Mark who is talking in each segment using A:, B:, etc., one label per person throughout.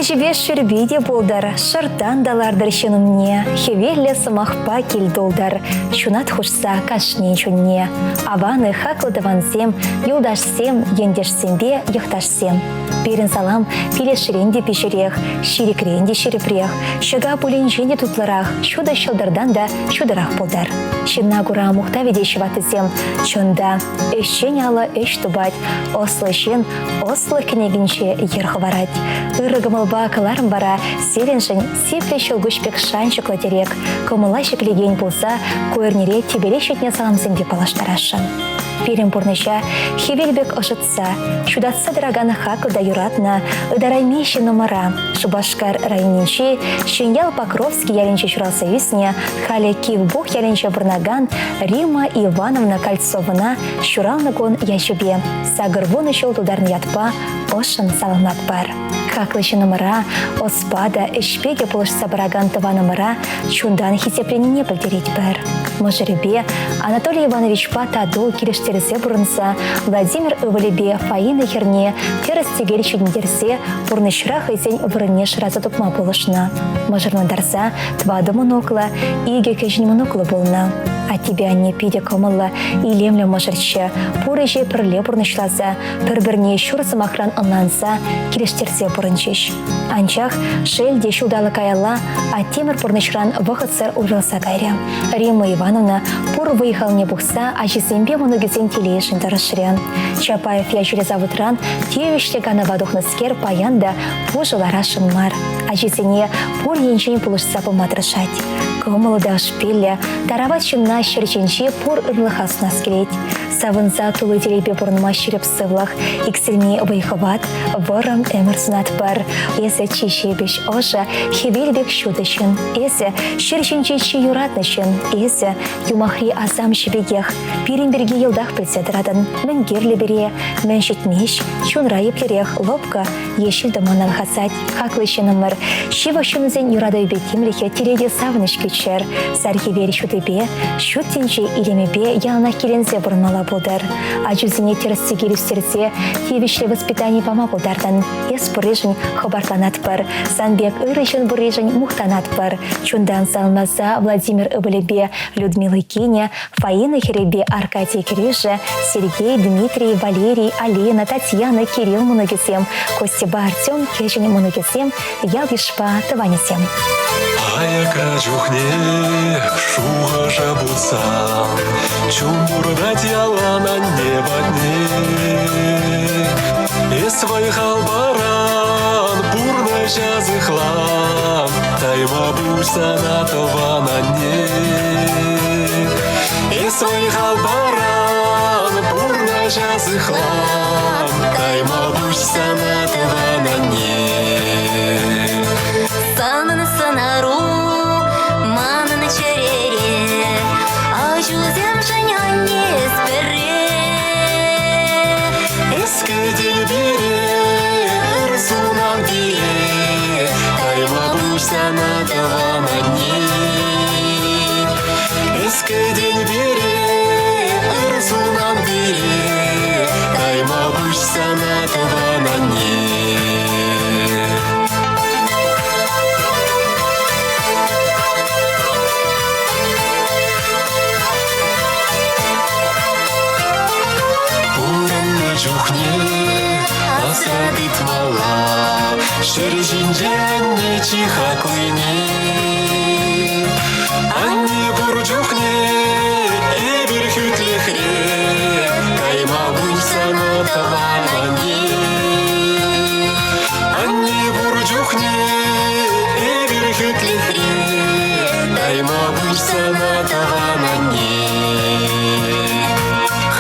A: жебе шүрбейде болдар, шыртан далардыр шынымне, хевелле сымақпа келдолдар, шунат хушса кашнен чунне. Аваны хақлыдывансем, юлдашсем, ендешсембе, ехташсем. Берін салам, пелешіренде пешерех, ширекренде шерепрех, шыға пуленженде тутларах, шуда шылдардан да шударақ болдар. Шынна гура мұхта ведеші ватызем, чонда, эшчен алы эш тубать, ослы шен, ослы кенегінше ерхы варать. Ырыгымылба кыларым бара, селеншін сепле шылгушпек шанчықлы терек, кымыла шеклеген болса, көөрнере тебеле шетне саламсемде палаштарашын. Перем пурныша хевелбек ошытса, шудатса дыраганы хакылда юратна, ыдараймейші номара, Шубашкар районенче, Шеньял Покровский яленче чуралса юсне, Хале Киевбух яленче бурнаган, Рима Ивановна Кольцовына, Шуралнагон яшубе, Сагырвуны шол тударны ятпа, ошын салынат бар. Хаклышы номара, оспада, эшпеге полышса бараган тыва номара, чундан хисепленіне білдерет бір. Можеребе, Анатолий Иванович Патаду келештерісе бұрынса, Владимир Өвілебе Фаина херне, терістегел чүдіндерсе, бұрнышырақ езен вырыне шыразы тұпма болышына. Можерны дарса, твады монокла, иге кежін моноклы болна. А тебе не пиде комылла, илемлі можерче, пуры же пірле бұрнышласа, бір-бірне шүрсым охран ынланса, келештерсе бұрынчеш. Анчах шелде шудалы каялла, а темір бұрнышран вғытсыр ужылса кайря. Рима Ивановна пур выехал не бухса, а жесембе моногезен телешін тарышырян. Чапаев я жүре завутран, тевешле гана вадухныскер паянда пужылара шынмар. А жесене пур енчен пулышса поматрышать. Комылы да шпелле, тарават шынна шерченче пур ырлыхасына скелет. Савынза тулы телебе бұрынма шереп сывлах, иксельме выехыват, вырым әмір сынат бар. Эсі чешебеш ожа хевелбек шудышын, эсі шерченче че юратнышын, эсі юмахри азам шебегех, пиренберге елдах білседірадын, мінгерлі бере, мен жетмеш, чунра еплерех лопка, ешіл дыманан хасать, хаклышынымыр, шива шынызен юрада үбетімліхе тереде савыныш кечер, сархевер шудебе, шуттенче илемебе ялына келензе бұрынмала болдар. А жүзіне терістеге рюстерзе, тевешлі воспитание пама болдардан, ес бұрыжын хабарланат бар, Санбек ырыжын бұрыжын мұхтанат бар, чундан салмаза Владимир Өвілебе, Людмила Кеня, Фаина Херебе, Аркадий Кирюша, Сергей, Дмитрий, Валерий, Алена, Татьяна, Кирилл Мунагесем, Костеба Артем, Кежин Мунагесем, Ялгишпа Таванесем.
B: Аяка жухне, шуга жабуца, чумбурдать ялана небо дне. И своих албаран, бурно жазы хлам, тайма бульса на тавана не. И своих албаран, бурно жазы хлам, тайма бульса на тавана не.
C: Санын сынару, маны на черере, а жүзем жынен еспере.
B: Эскі делбере, ырсунан бире, тайма бульса на тавана не. Эскі делбере, ырсунан бире, тайма бульса на тавана не. Жухне, асрадит мала, шережинже анне чиха клыне. Анне бур жухне, эбір хүтле хре, кайма бульса на тавана не. Анне бур жухне, эбір хүтле хре, кайма бульса на тавана не.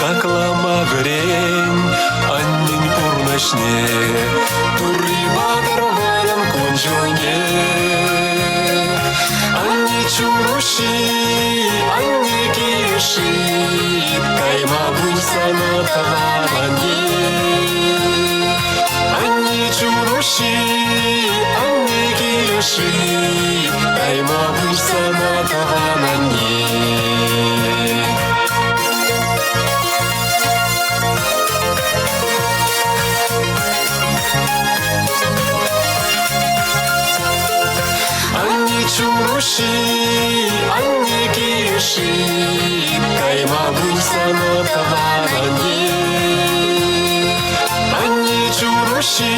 B: Хаклама грень, аннень пурнашне, турри бадырварым конжоне. Анне чуруши, анне киреши, кайма бульса на тавана не. Анне чуруши, анне киреши, кайма бульса на тавана не. чулуши аннеки каймагын санатаванане анне чулуши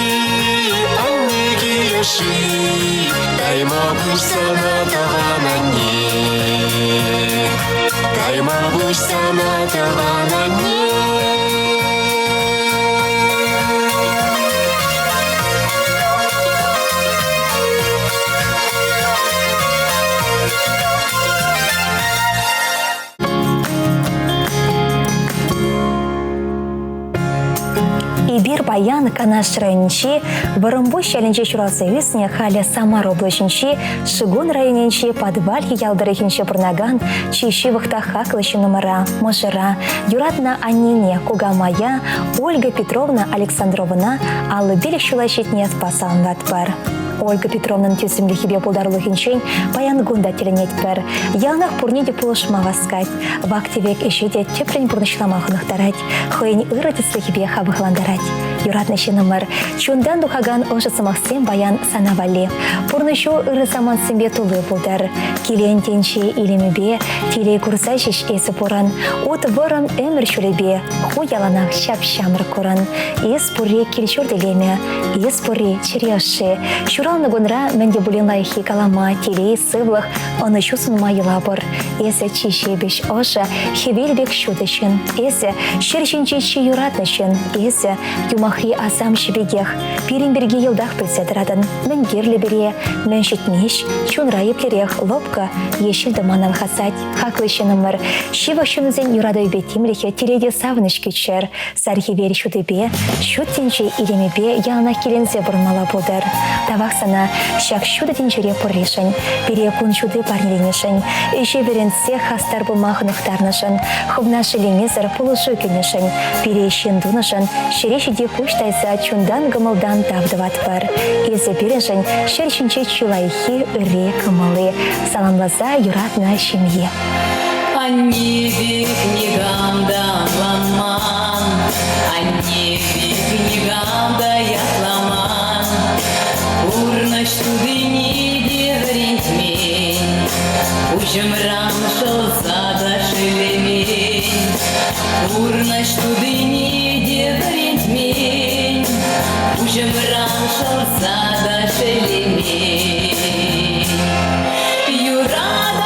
B: аннеки каймагын санатаванане каймагын санатаванане.
A: Ибир баян канаш районинчи, Вырымбу шәлінче чурасы үсіне халі Самар облачинчи, Шигун районинчи, Подвальки ялдырыхинчи пырнаган, чиши вахта хаклыщи номера, Можыра, Юратна Анине, Кугамая, Ольга Петровна Александровна, Аллы белек шулайшетне спасан ватпар. Ольга Петровна тюсімлі хібе пулдарлығынчен баян гунда теленетпір. Ялнақ пурниде пулышма васкать. Вактивек ешеде тепрен пурнышламағын ұқтарать. Хойын ұрытыслы хібе хабықландарать. Юратнышы номер. Чундан духаган ошысымақсен баян санавали. Пурнышу ұры заман сімбе тулы пулдар. Келен тенші илемебе, телей курсайшыш есі пуран. От вырым өмір шулебе. Ху яланақ шап-шамыр куран. Ес пурре келшур делеме. Ес пурре череші. Шуралны гунра менде булинлайхи калама, телей, сывлах, оны шусын майылабыр. Эсі чишебеш оша, хевелбек шудышын. Эсі шершінчеші юратнышын. Эсі юмахри азам шебегех. Пиренберге елдах білседірадын. Мен герлі бере, мен шетмеш, чунрайып керех лопка, ешілді манал хасать. Хаклышынымыр. Шива шунызен юрадой бетимлихе теледе савныш кечер. Сархевер шудебе, шуттенче илемебе ялна келензе бұрмала бұлдар. Тавақсана шак шуды тенчере пұрлешін, бере күн шуды парнеленешін, еше веренсе хастар бұмағынықтарнышын, хубнашы ленезір пұлышы көнешін, бере шендунышын, шерешіде пұштайса чундан гымылдан тавдыват бар. Езі берешін шершінче чулайхи үре кымылы, саламлаза юратна шемье.
D: Аннеби книгамда ламан, аннеби книгамда яхламан, урнаш тудыни деврентмень, ужымрам шылсада шелемень, урнаш тудыни деврентмень, ужымрам шылсада шелемень. Юрада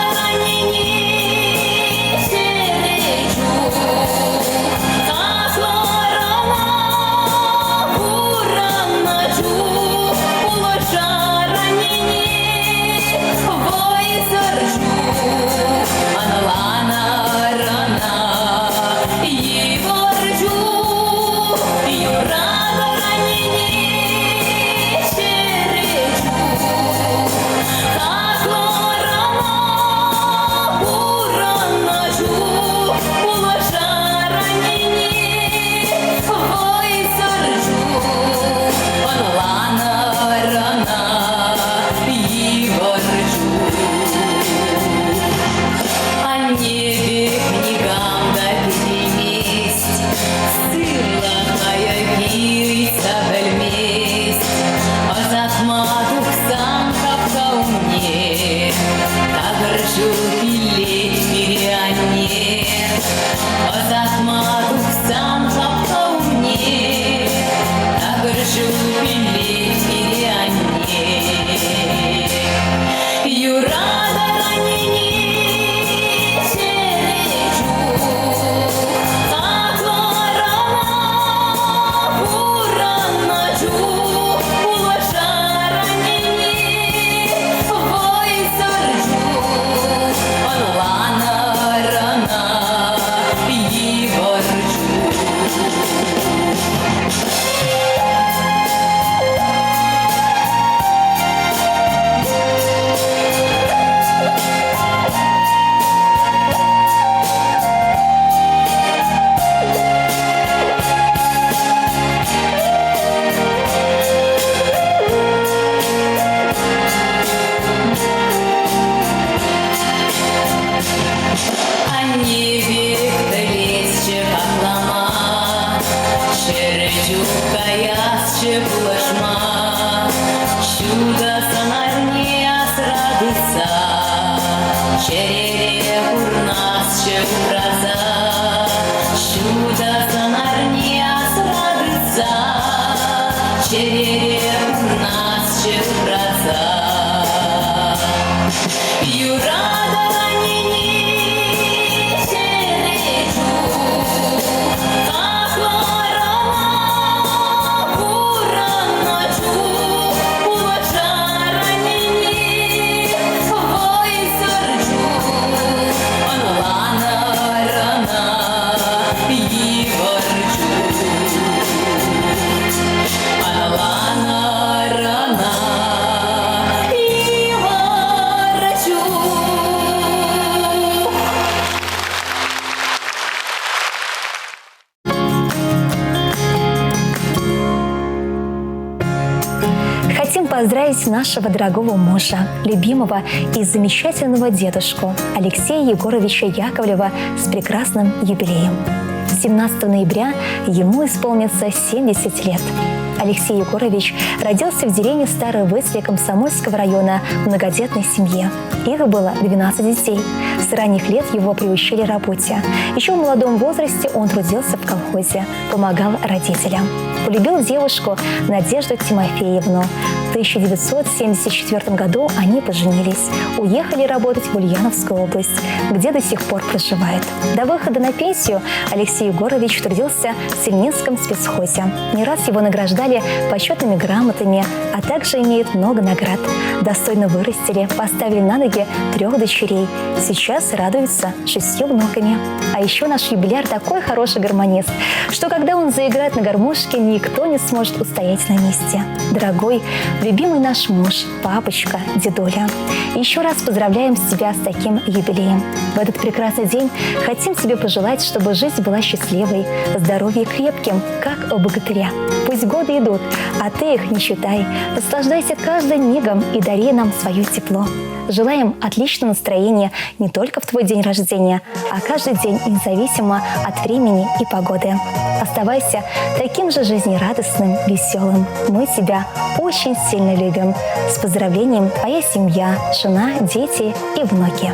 D: Чудо санарне асрадыса убраться, чудо санарне асрадыца, черере у нас убраться. Юрада ранини черечу, ахларана бураночу, увача ранини вой сорчу, анлана рана и ворчу, анлана рана и ворчу.
A: Хотим поздравить нашего дорогого мужа, любимого и замечательного дедушку Алексея Егоровича Яковлева с прекрасным юбилеем. 17 ноября ему исполнится 70 лет. Алексей Егорович родился в деревне Старый Высель Комсомольского района в многодетной семье. Их было 12 детей. С ранних лет его приучили работе. Еще в молодом возрасте он трудился в колхозе, помогал родителям. Полюбил девушку Надежду Тимофеевну. В 1974 году они поженились, уехали работать в Ульяновскую область, где до сих пор проживают. До выхода на пенсию Алексей Егорович трудился в Сельнинском спецхозе. Не раз его награждали почетными грамотами, а также имеет много наград. Достойно вырастили, поставили на ноги 3 дочерей. Сейчас радуется 6 внуками. А еще наш юбиляр такой хороший гармонист, что когда он заиграет на гармошке, никто не сможет устоять на месте. Дорогой, любимый наш муж, папочка, дедуля. Еще раз поздравляем тебя с таким юбилеем. В этот прекрасный день хотим тебе пожелать, чтобы жизнь была счастливой, здоровье крепким, как у богатыря. Пусть годы идут, а ты их не считай. Наслаждайся каждым мигом и дари нам свое тепло. Желаем отличного настроения не только в твой день рождения, а каждый день, независимо от времени и погоды. Оставайся таким же жизнерадостным, веселым. Мы тебя очень сильно любим. С поздравлением, твоя семья, жена, дети и внуки.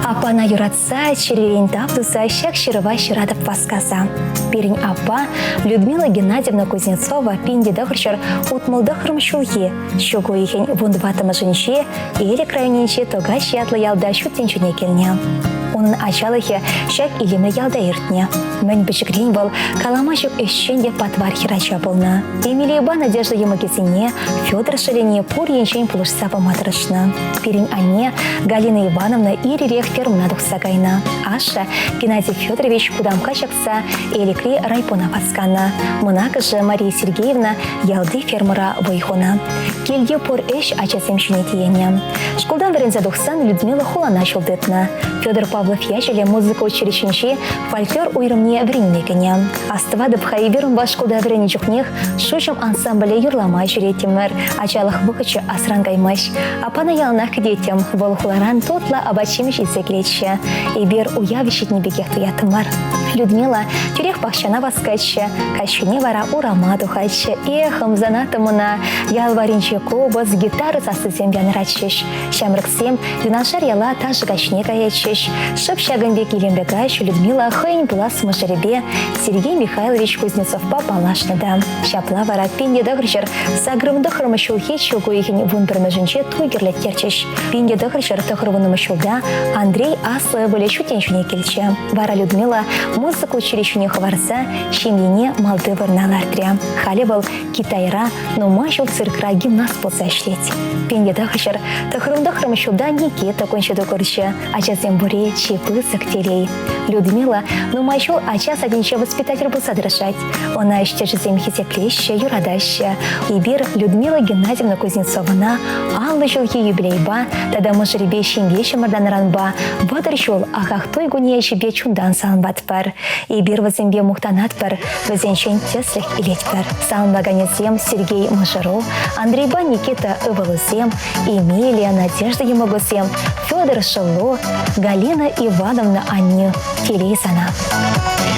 A: Апана юратса, черерень тавдуса, щак щирова щирадов пасказа. Пирень апа, Людмила Геннадьевна Кузнецова, пинди дахарчар утмылдахрым шулхи, щугу ихень вундватама женще, или крайнинче тога щатлы ялда щуттенчуне келне. Onun ачалыхе шак илемле ялда иртне. Мен бішікрен бол, каламашып ешченде патвар хирача болна. Эмилия Надежда Емагезине, Федор Шалене пур енчен пулышса поматырышны. Перен ане Галина Ивановна ирирех фермна духса гайна. Аша Геннадий Федорович кудамка чакса элекри райпона паскана. Мынакыжы Мария Сергеевна ялды фермера войхона. Келге пор эш ачасем шунетиене. Школдан верензе духсан Людмила Холана шулдетна. Федор Павлов яжеле музыка училищенче фольклор уйрымне вренмекене. Астывады бхайберун башкулда врене чухнех шучым ансамбле юрламай жүретемір. Ачалық бұқычы асран гаймаш. Апана ялнақ детем волхуларан тотла абачимиш исеклече. Эбер уявишет небекех туятымар. Людмила тюрех пахчана васкаче, качуне вара урама духаче. Эхом занатымына ялваринче кобас гитары сасы землян рачеш. Шамрыксем юнашар яла тажы качне гаячеш. Шып шагынбек илембегач Людмила хыйн булас мышеребе Сергей Михайлович Кузнецовпа палашныда. Шапла вара пенде дăгырчăр сагрымды хырмышулхе чулку ихин вунпырмыжынче туйгерлет терчеш. Пенде дăгырчăр тăхырвынымышулда Андрей аслы выле чутенчуне келче. Вара Людмила музыка училищуне хыварса шемьене малды вырналартря. Халі был Китайра, но мажыл циркра гимнаст болса ишлеть. Пенде дăгырчăр тăхырымды хырмышулда Никита конче дăгырче, ачасем буре чепы сактелей. Людмила, но мажыл ачас адинче воспитатель болса дырышать. Она иште жезем хитеклеще, юрадаще. Ибир Людмила Геннадьевна Кузнецовна, аллы жылхи юбилейба, тада мыжыребе шембе мырданранба, вадыр жол ағақтой гуне жебе чундан салынбатпар. Ибир вазембе мухтанатпар, вазенчен теслих илетпар. Салынбаганезем Сергей Мыжыру, Андрейба Никита Ывалызем, Эмилия Надежда Емагозем, Федор Шыло, Галина Ивановна Анне Телесана.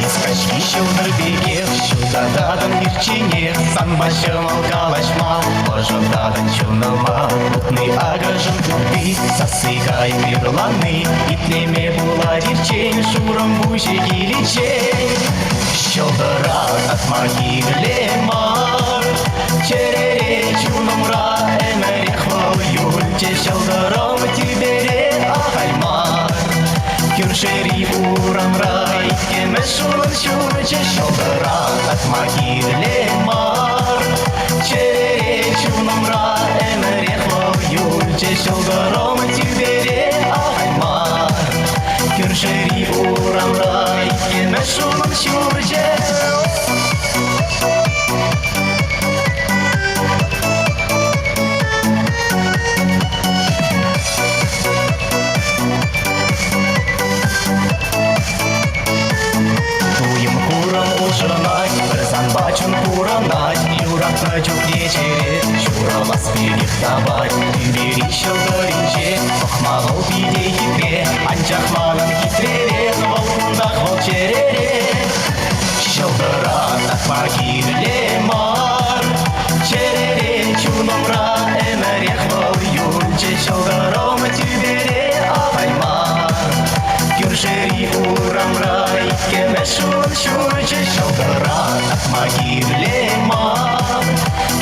E: Скачки шылдырбеге, шылдадан ирчене, санбашым алгалашма, ожылдадан чуналма, утны агажын күрби, сасыгай бирланы, итлеме була ирчен, шурым бужи киличен. Шылдыра атма киглемар, черере чунымра, эмерех вал юльче, шылдырам тибере ахаймар. Кюршери урамра, икемешулан шурче, шылдыра атма киглемар, черере чунымра, эмерех вал юльче, шылдырам тибере ахаймар. Кюршери урамра, икемешулан шурче. Бачын пуранать, юратна чукне чере, шура вас перехтабать, тюбери шылдыринче, охмалыл биде хитре, анчахманын хитрере, волкундах вол черере. Шылдыра татма киглемар, черере чунымра, эмерех вол юльче, шылдырым тюбере ахаймар. Кюршери урамра, икемешулан шурче, шылдыра татма киглемар,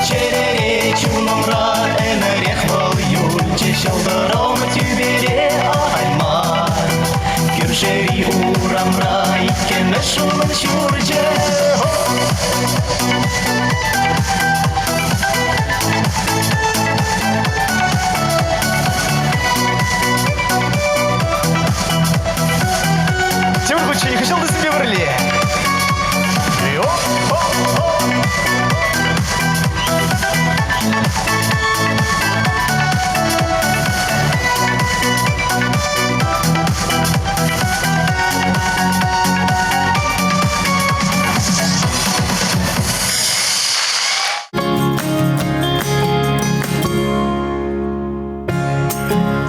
E: черере чунымра, эмерех вол юльче, шылдырым тюбере ахаймар. Кюршери урамра, икемешулан шурче.
F: Тимуркучи, хотел ты себе в Орле?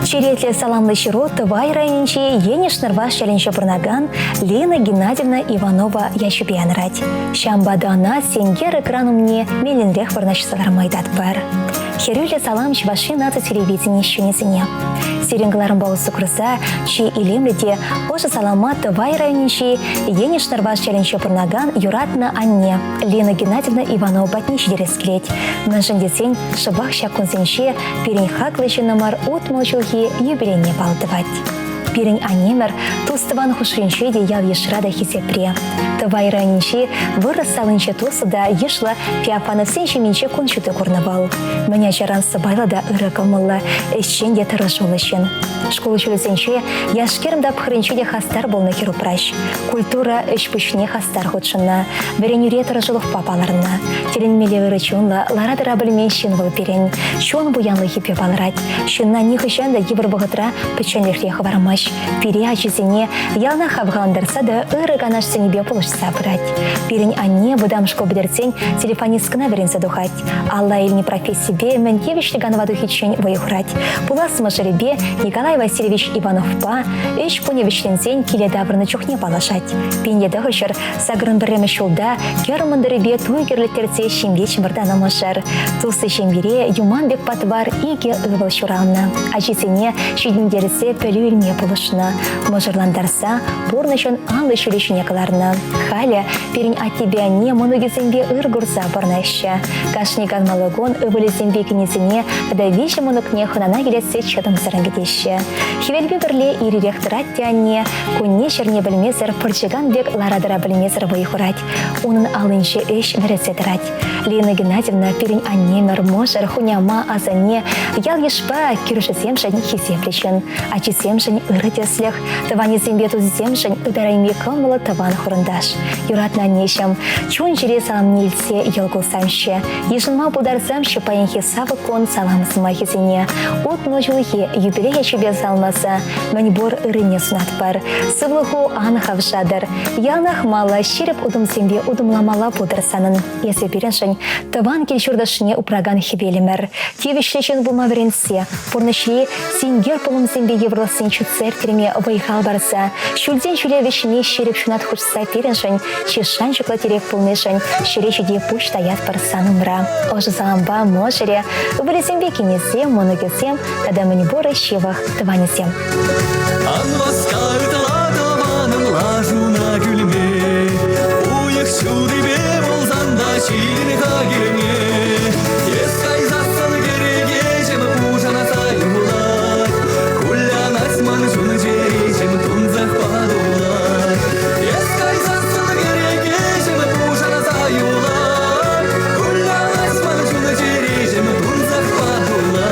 A: Черетле саламлы широт Тывай районинче енешнырва шәленче пырнаган Лена Геннадьевна Иванова яшупиян рать. Шамбада ана сенгер экранумне меленрех варнашсалар майдат бар. Херюле салам чваши наци телевидение щунесене. Серенгларым баусы курса, чи илемледе ожа салама Тывай районинче енешнырва шәленче пырнаган юратна анне Лена Геннадьевна Иванова батнич дерескелет. Мәншін десен шыбақ шакунсенче перен хаклышы намар от молчулхи юбилейне балдывать. Пирень анемер тустыван хушинче де ял ешрада хисепре. Тавайранинче вырос салынче тосуда ешла пиафаны сенче минче кончуты курнавал. Меня жаран сабайла да ыракамылла, эшчен де тырышулышын. Школы чулесенче яшкерм да пхрынче де хастар болны хирупращ. Культура эшпышне хастар худшына. Беренюре тырышылых папаларына. Теренмеле вырычунла ларадыра білменшін выл перен. Шуан буянлы хипе балрать. Шынна нихышан да евр богатра печенлихле хаварамаш. Пире ачизене ялна хавгандарса да ырыганаш сенебе полышса брать. Пирень анне будам школ бедерцень телефонисткына верен задухать. Алла ильни профессибе менкевич лиганова духичень выехрать. Пулас мажеребе Николай Васильевич Ивановпа эш поневичлензень киле даврны чухне палашать. Пинье дагышыр сагрын біреме шулда кермандыребе туйгерлеттерце шимге чымырдана мажар. Тусы шимбере юман бек патвар иге ывыл шуранна. Ачизене шидиндерсе пөлü илме полышна. Мажарландарса порнышын алы шүлешіне кыларна. Халя пирень атибе не моногезембе ыргурса барнаща. Кашни ганмалыгон ывылезембе кенезене да виші монокне хынана келесе чыдым сарангедеші. Хивелбе бірле ирирек тыратте кунне шерне білмезір пырчыган бек ларадыра білмезір выйхурать. Унын алыншы эш вересе тырать. Лена Геннадьевна пирень аннемер мошар хуняма азане ял ешпа кирушесемшін хисеплешін. Ачисемшін ырытеслех, таванезембе туземшін ыдарайме кымылы таван хурындаш. Юратна нешем, чун жире салам нельсе елгулсамшы. Ешынма бударсамшы паенхе савы кон салам смахизене. От ножулыхе юбилея чубе салмаса, мәнбор ырыне сунатпар. Сывлыху анхав жадыр. Ялнах мала ширіп удымсембе удымламала бударсанын. Есе переншін, таван келшурдашыне упраган хибелемер. Тевишлешін булма веренсе, порнышие сингер полымсембе евросын чуцер тереме вайхал барса. Шульден шуле вешіне ширіп шунат хушса переншін, чешан шукла терек пулнышын, ширешуде пуш таят парсанымра. Ож заамба можере, вылезембе кенесем, моногесем, тада маниборы щевах таванесем.
E: Анваскают ладованым лажуна гүлме, уйық шудыбе болзанда ширин хагирме. Ескай засын кереге жемі пужана сайылар, куллян асман жуны жері жемі тунзақ падулар. Ескай засын кереге жемі пужана сайылар, куллян асман жуны жері жемі тунзақ падулар.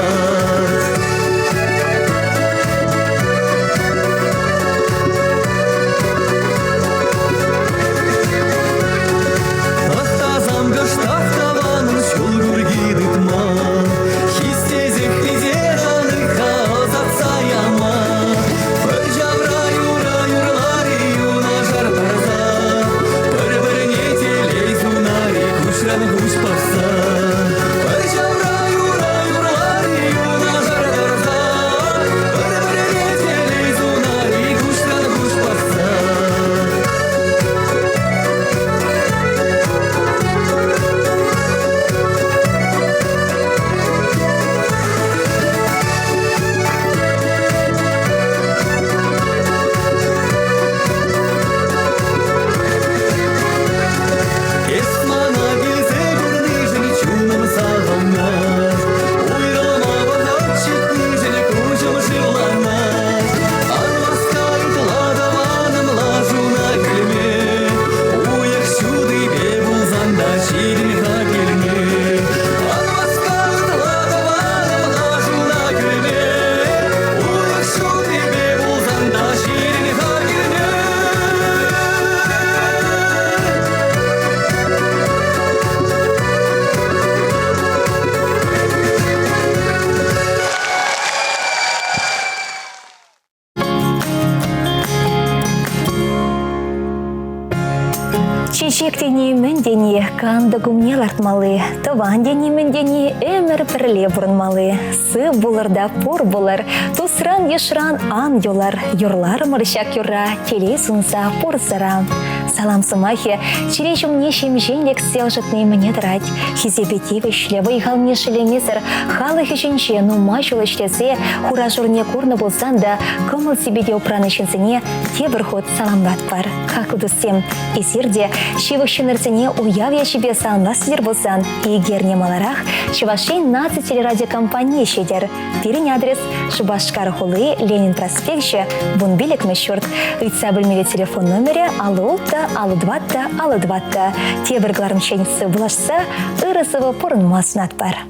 A: Чечектені мендені канда гумне лартмалы, таван дені мендені эмер пірле бұрынмалы. Сы буларда пор булар, тусран ешран ан юлар, юрлар мыршак юра, теле сунса пор сара. салам сумахи, черечум не шемженлек селжетный мне драть. Хизебети вышле, выйхал не шелемезер, халы хищенче, ну мачула шлезе, хура журне курны болсан да, кымыл себеде упранышынсыне, те бірхот саламлат бар. Как удусем, и сирде, шивых шынырсыне уяв яшебе саламлас сидер болсан, и герне маларах, Чувашей наци телерадиокомпания шедер. Пирин адрес Шубашкар хулы, Ленин проспекте, Бунбилек мешурт. Ыйца бөлмелі телефон номері алуылта, алудватта, алудватта. Те бір гларымшенісі бұлашса, ырысывы пұрынмасын атпар.